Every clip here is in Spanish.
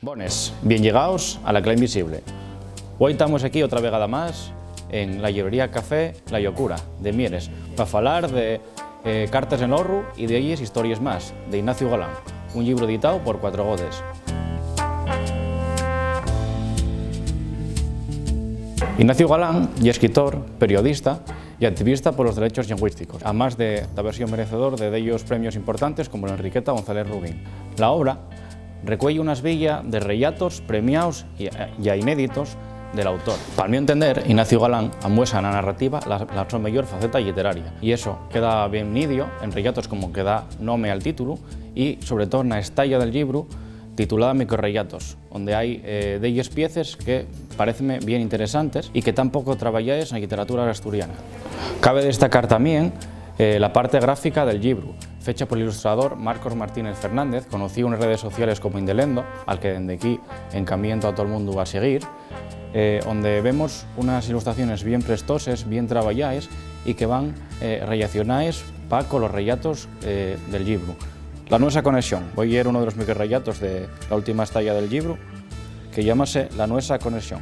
Bones, bien llegados a la Cla Invisible. Hoy estamos aquí otra vegada más en la librería Café La Llocura de Mieres para falar de Cartas en l'Orru y de ellas historias más, de Ignacio Galán, un libro editado por Cuatro Godes. Ignacio Galán es escritor, periodista y activista por los derechos lingüísticos, además de haber sido merecedor de ellos premios importantes como la Enriqueta González Rubín. La obra recuelle unas villas de relatos premiados y inéditos del autor. Para mi entender, Ignacio Galán amuesa na narrativa la su mayor faceta literaria, y eso queda bien nidio en relatos como que da nome al título y sobre todo na estalla del libro titulada Microrelatos, donde hay de ellos piezas que parecen bien interesantes y que tampoco trabajáis en la literatura asturiana. Cabe destacar también la parte gráfica del libro, fecha por el ilustrador Marcos Martínez Fernández, conocido en redes sociales como Indelendo, al que desde aquí encamiento a todo el mundo a seguir, donde vemos unas ilustraciones bien prestoses, bien traballadas y que van relacionadas con los relatos del libro. La nuestra conexión, voy a leer uno de los microrelatos de la última estalla del libro, que llámase La nuestra conexión.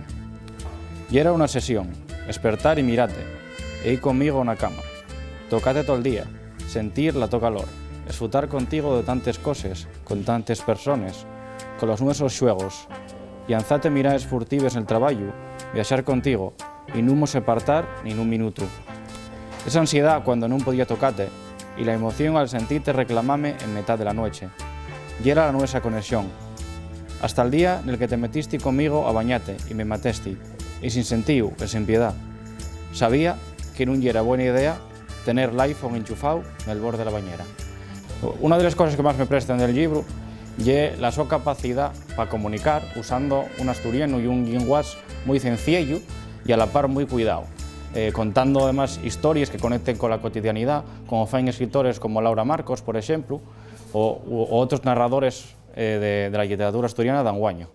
Y era una sesión, despertar y mirate, e ir conmigo a una cama, tocate todo el día, sentir la tu calor, disfrutar contigo de tantas cosas, con tantas personas, con los nuestros juegos, y anzate mirades furtives en el trabajo, viajar contigo, y no mo separtar ni un minuto. Esa ansiedad cuando no podía tocarte, y la emoción al sentirte reclamame en mitad de la noche. Y era la nuestra conexión. Hasta el día en el que te metiste conmigo a bañarte y me mateste, y sin sentido y sin piedad. Sabía que no era buena idea tener el iPhone enchufado en el borde de la bañera. Una de las cosas que más me prestan del libro es la su capacidad para comunicar usando un asturiano y un lenguaje muy sencillo y a la par muy cuidado, contando además historias que conecten con la cotidianidad, como fan escritores como Laura Marcos, por ejemplo, o otros narradores de la literatura asturiana de anguaño.